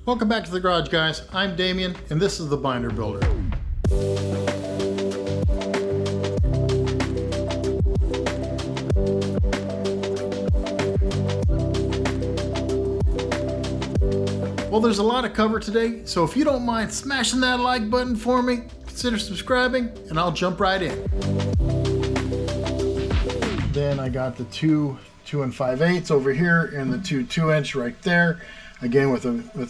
Welcome back to the garage, guys. I'm Damien, and this is the Binder Builder. Well, there's a lot of cover today, so if you don't mind smashing that like button for me, consider subscribing, and I'll jump right in. Then I got the two 2 5/8 over here, and the two 2-inch right there. Again, with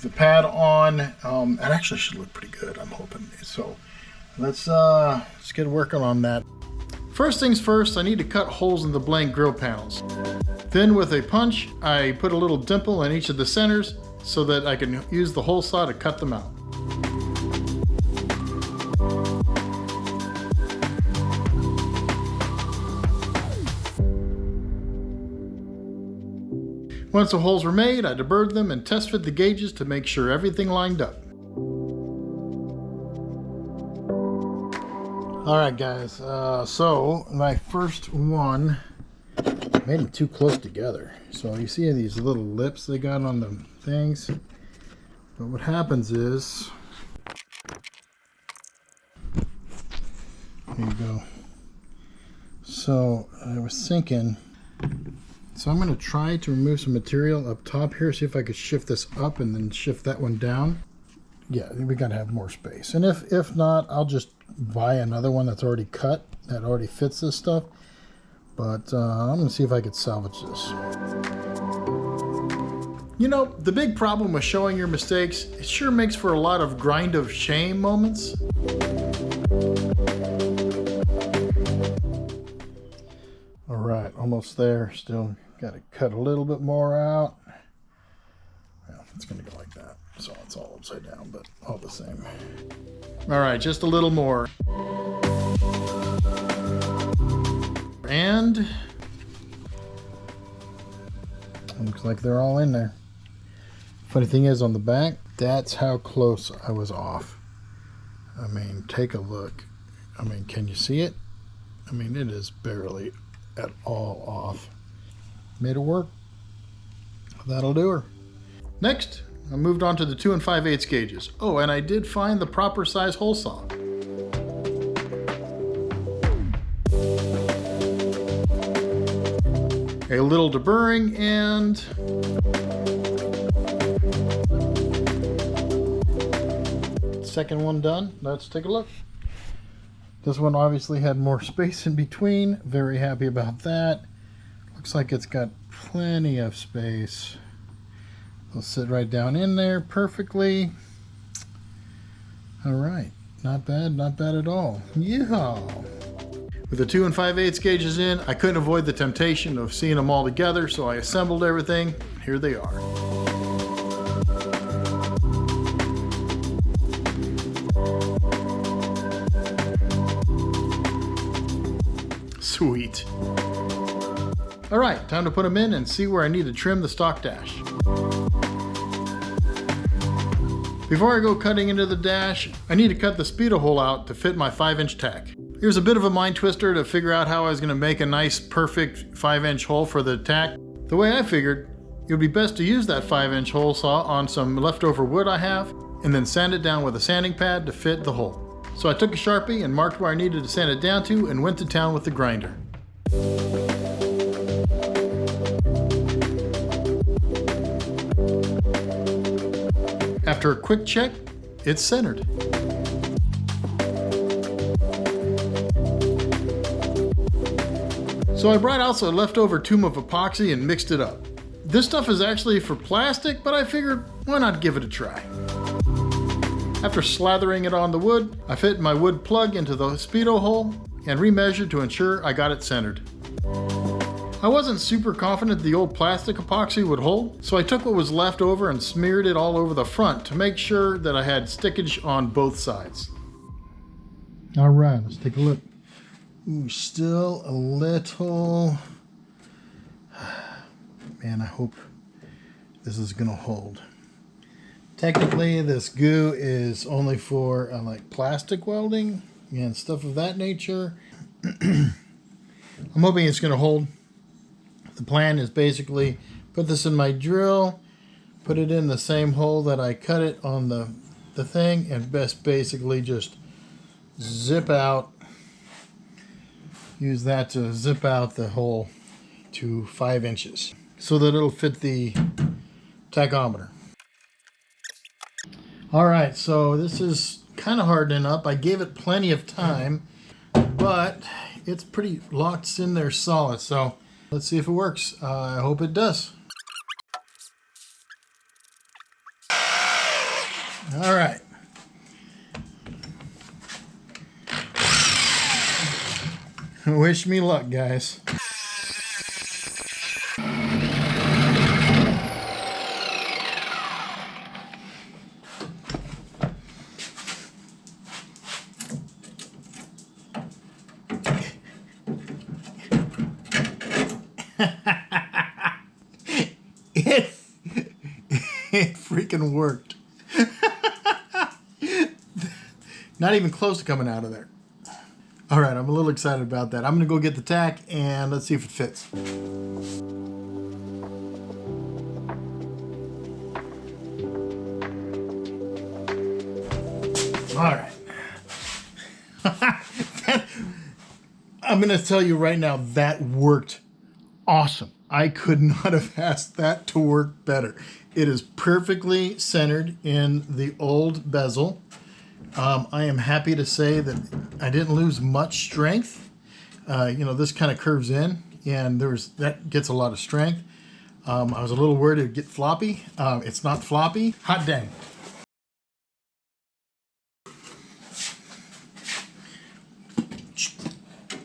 the pad on, it actually should look pretty good, I'm hoping. So let's get working on that. First things first, I need to cut holes in the blank grill panels. Then with a punch, I put a little dimple in each of the centers so that I can use the hole saw to cut them out. Once the holes were made, I deburred them and test fit the gauges to make sure everything lined up. Alright guys, so my first one, made them too close together. So you see these little lips they got on the things. But what happens is, here you go. So I was thinking, so I'm going to try to remove some material up top here, see if I could shift this up and then shift that one down. Yeah, we got to have more space. And if not, I'll just buy another one that's already cut, that already fits this stuff. But I'm going to see if I could salvage this. You know, the big problem with showing your mistakes, it sure makes for a lot of grind of shame moments. All right, almost there. Still got to cut a little bit more out. Well, it's going to go like that. So it's all upside down, but all the same. All right, just a little more. And it looks like they're all in there. Funny thing is, on the back, that's how close I was off. I mean, take a look. I mean, can you see it? I mean, it is barely at all off. Made it work. That'll do her. Next, I moved on to the 2 5/8 gauges. Oh, and I did find the proper size hole saw. A little deburring and second one done. Let's take a look. This one obviously had more space in between. Very happy about that. Looks like it's got plenty of space. It'll sit right down in there perfectly. All right, not bad at all. Yeehaw! With the 2 5/8 gauges in, I couldn't avoid the temptation of seeing them all together, so I assembled everything. Here they are. Sweet. All right, time to put them in and see where I need to trim the stock dash. Before I go cutting into the dash, I need to cut the speedo hole out to fit my 5-inch tack. Here's a bit of a mind twister to figure out how I was going to make a nice, perfect 5-inch hole for the tack. The way I figured, it would be best to use that 5-inch hole saw on some leftover wood I have, and then sand it down with a sanding pad to fit the hole. So I took a Sharpie and marked where I needed to sand it down to and went to town with the grinder. After a quick check, it's centered. So I brought out some leftover tube of epoxy and mixed it up. This stuff is actually for plastic, but I figured why not give it a try. After slathering it on the wood, I fit my wood plug into the speedo hole and remeasured to ensure I got it centered. I wasn't super confident the old plastic epoxy would hold, so I took what was left over and smeared it all over the front to make sure that I had stickage on both sides. All right, let's take a look. Ooh, still a little. Man, I hope this is gonna hold. Technically, this goo is only for like plastic welding and stuff of that nature. I'm hoping it's gonna hold. The plan is basically put this in my drill, Put it in the same hole that I cut it on the thing, and basically just zip out. Use that to zip out the hole to 5 inches so that it'll fit the tachometer. All right, so this is kind of hardening up. I gave it plenty of time, but it's pretty locked in there solid. So let's see if it works. I hope it does. All right. Wish me luck, guys. It freaking worked. Not even close to coming out of there. All right, I'm a little excited about that. I'm gonna go get the tack and let's see if it fits. All right. I'm gonna tell you right now, that worked awesome. I could not have asked that to work better. It is perfectly centered in the old bezel. I am happy to say that I didn't lose much strength. You know, this kind of curves in, and that gets a lot of strength. I was a little worried it'd get floppy. It's not floppy. Hot dang.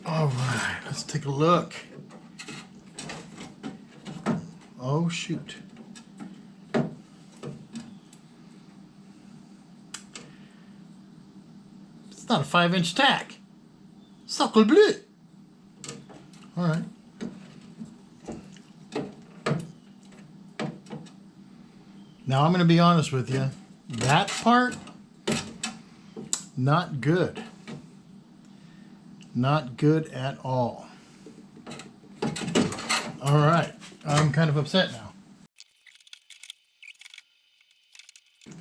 All right, let's take a look. Oh, shoot. It's not a 5-inch tack. Sacre bleu. All right. Now I'm going to be honest with you. That part, not good. Not good at all. All right. I'm kind of upset now.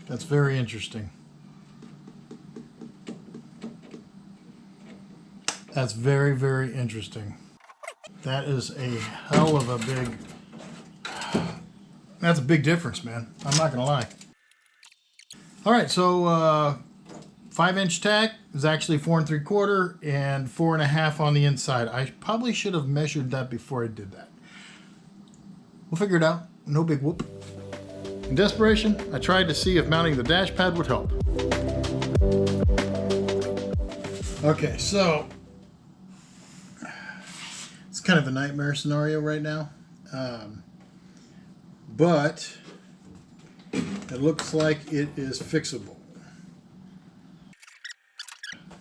That's very interesting. That's very, very interesting. That is a hell of a big... That's a big difference, man. I'm not gonna lie. All right, so 5-inch tack is actually 4 3/4 and 4 1/2 on the inside. I probably should have measured that before I did that. We'll figure it out. No big whoop. In desperation, I tried to see if mounting the dash pad would help. Okay, so it's kind of a nightmare scenario right now. But it looks like it is fixable.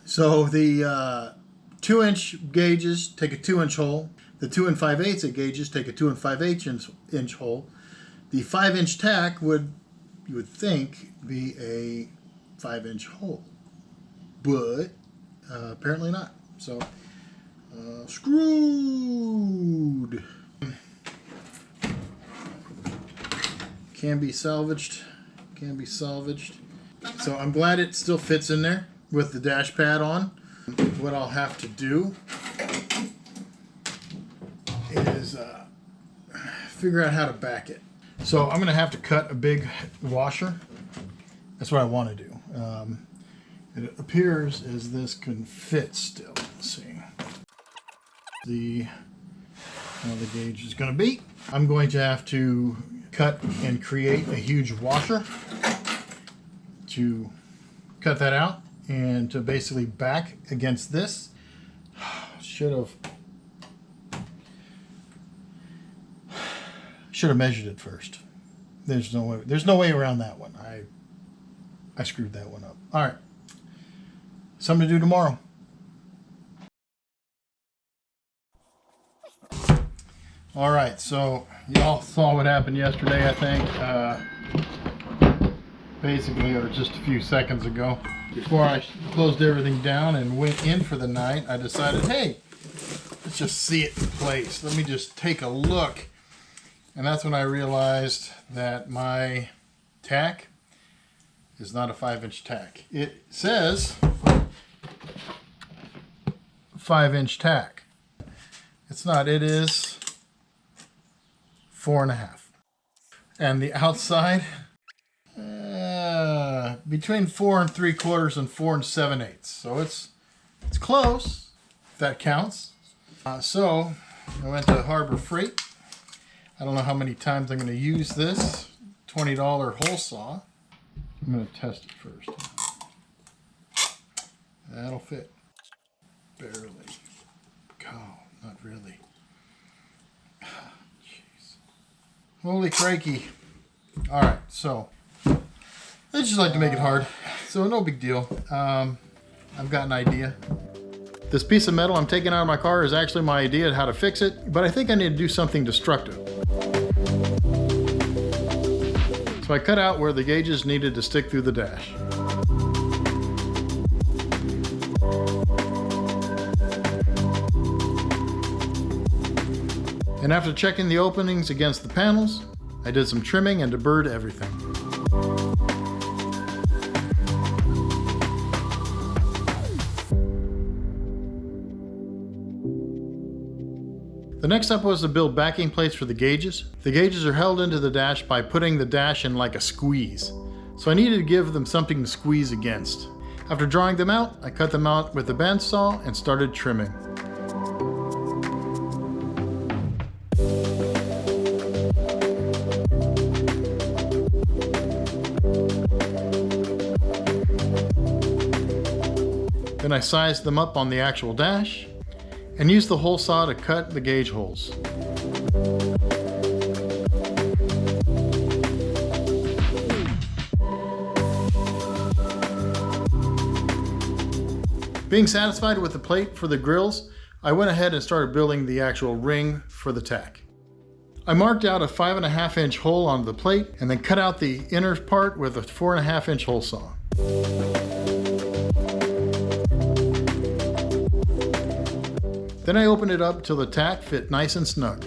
So the 2-inch gauges take a 2-inch hole. The 2 5/8 gauges take a 2 5/8 inch hole. The 5-inch tack would, you would think, be a 5-inch hole, but apparently not. So screwed. Can be salvaged. Can be salvaged. So I'm glad it still fits in there with the dash pad on. What I'll have to do is figure out how to back it. So I'm going to have to cut a big washer. That's what I want to do. It appears as this can fit still. Let's see. How the gauge is going to be. I'm going to have to cut and create a huge washer to cut that out and to basically back against this. Should have measured it first. There's no way around that one. I screwed that one up. All right. Something to do tomorrow. All right, so y'all saw what happened yesterday, I think. Basically, or just a few seconds ago. Before I closed everything down and went in for the night, I decided, hey, let's just see it in place. Let me just take a look And that's when I realized that my tack is not a 5-inch tack. It says 5-inch tack. It's not, it is 4.5. And the outside, between 4 3/4 and 4 7/8. So it's close, if that counts. So I went to Harbor Freight. I don't know how many times I'm going to use this $20 hole saw. I'm going to test it first. That'll fit. Barely. Oh, not really. Jeez. Holy crikey. Alright, so I just like to make it hard. So no big deal. I've got an idea. This piece of metal I'm taking out of my car is actually my idea of how to fix it, but I think I need to do something destructive. So I cut out where the gauges needed to stick through the dash. And after checking the openings against the panels, I did some trimming and deburred everything. The next step was to build backing plates for the gauges. The gauges are held into the dash by putting the dash in like a squeeze. So I needed to give them something to squeeze against. After drawing them out, I cut them out with a bandsaw and started trimming. Then I sized them up on the actual dash and used the hole saw to cut the gauge holes. Being satisfied with the plate for the grills, I went ahead and started building the actual ring for the tack. I marked out a 5.5-inch hole on the plate and then cut out the inner part with a 4.5-inch hole saw. Then I opened it up till the tack fit nice and snug.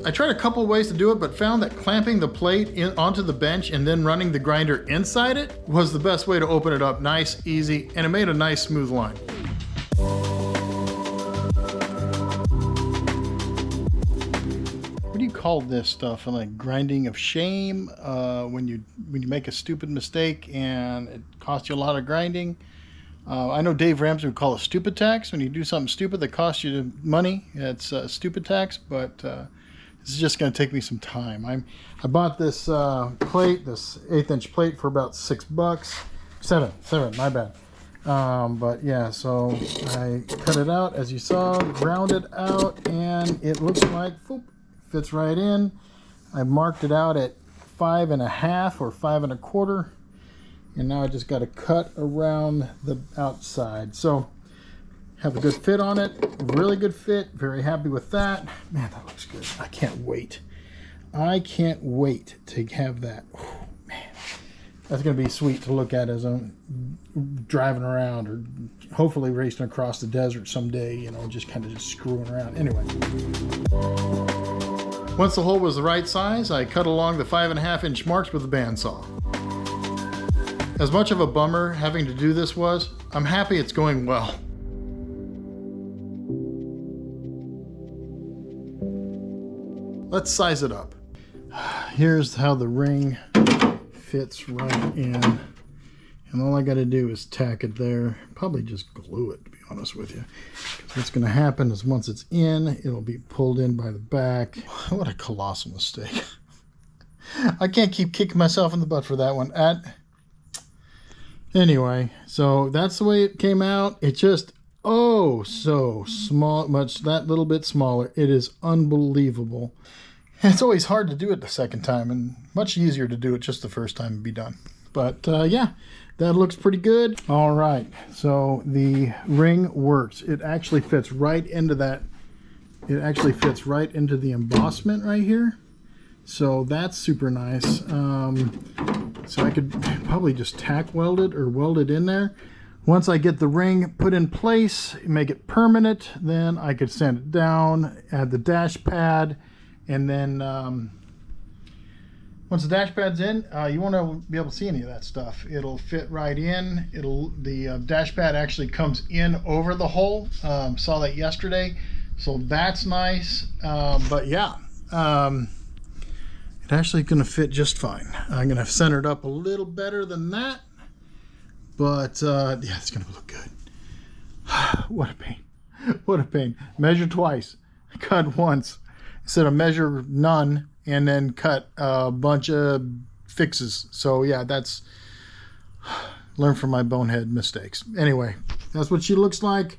I tried a couple ways to do it, but found that clamping the plate onto the bench and then running the grinder inside it was the best way to open it up nice, easy, and it made a nice smooth line. What do you call this stuff? Like grinding of shame? When you make a stupid mistake and it costs you a lot of grinding? I know Dave Ramsey would call it stupid tax. When you do something stupid that costs you money, it's stupid tax, but this is just going to take me some time. I bought this plate, this 1/8-inch plate for about $6. Seven, my bad. But yeah, so I cut it out as you saw, ground it out, and it looks like, whoop, fits right in. I marked it out at 5.5 or 5 1/4. And now I just got to cut around the outside. So have a good fit on it, really good fit, very happy with that. Man, that looks good. I can't wait. I can't wait to have that. Oh, man, that's going to be sweet to look at as I'm driving around or hopefully racing across the desert someday, you know, just kind of just screwing around. Anyway. Once the hole was the right size, I cut along the 5.5-inch marks with a bandsaw. As much of a bummer having to do this was, I'm happy it's going well. Let's size it up. Here's how the ring fits right in. And all I got to do is tack it there. Probably just glue it, to be honest with you. Because what's going to happen is once it's in, it'll be pulled in by the back. What a colossal mistake. I can't keep kicking myself in the butt for that one. Anyway, so that's the way it came out. It just, oh, so small, that little bit smaller. It is unbelievable. It's always hard to do it the second time and much easier to do it just the first time and be done. But yeah, that looks pretty good. All right, so the ring works. It actually fits right into that. It actually fits right into the embossment right here. So that's super nice. So I could probably just tack weld it or weld it in there. Once I get the ring put in place, make it permanent, then I could sand it down, add the dash pad, and then once the dash pad's in, you won't be able to see any of that stuff. It'll fit right in. The dash pad actually comes in over the hole. Saw that yesterday, so that's nice. But yeah, it's actually going to fit just fine. I'm going to center it up a little better than that, but yeah, it's going to look good. What a pain! What a pain! Measure twice, cut once, instead of measure none and then cut a bunch of fixes. So yeah, that's learn from my bonehead mistakes. Anyway, that's what she looks like.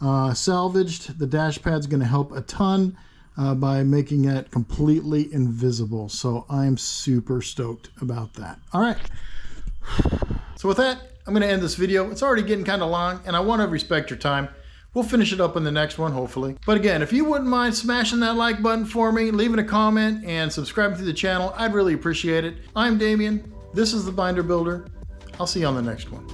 Salvaged. The dash pad's going to help a ton by making it completely invisible. So I'm super stoked about that. All right. So with that, I'm going to end this video. It's already getting kind of long, and I want to respect your time. We'll finish it up in the next one, hopefully. But again, if you wouldn't mind smashing that like button for me, leaving a comment, and subscribing to the channel, I'd really appreciate it. I'm Damien. This is the Binder Builder. I'll see you on the next one.